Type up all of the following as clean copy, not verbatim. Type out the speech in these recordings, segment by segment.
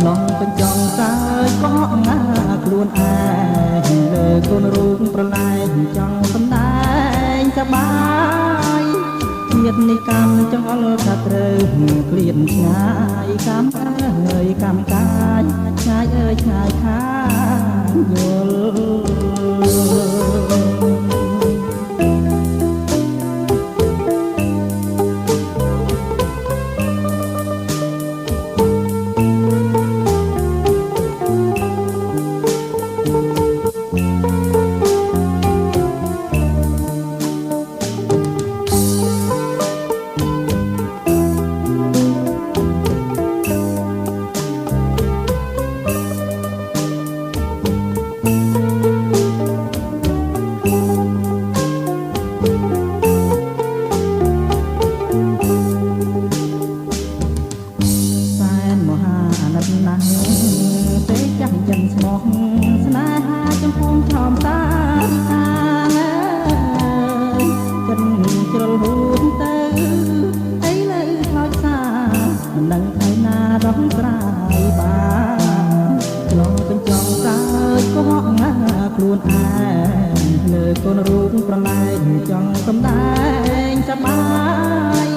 ឡងកញ្ចង់សើចក៏ងាខ្លួនឯងលើកូនរូបប្រឡែងចង់សំដែងសប្បាយជាតិនេះកម្មចង្អុលថាត្រូវក្លៀនឆ្ងាយកម្មអើយកម្មកាយឆ្ងាយអើយឆ្ងាយខាងយល់ទេចាស់ចិនស្មោះស្នេហាចំពោះឆោមតារីកាចិនជ្រុលហួនទៅអីលើខ្លោចសាមិនដឹងថ្ងៃណាដោះស្រាយបានឆ្លងកញ្ចង់សើចក៏ហក់ងាខ្លួនឯងលើកូនរូបប្រឡែងចង់សំដែងសប្បាយ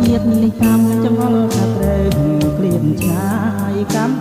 ជាតិនេះកម្មចង្អុលថាត្រូវក្លៀនឆ្ងាយកម្ម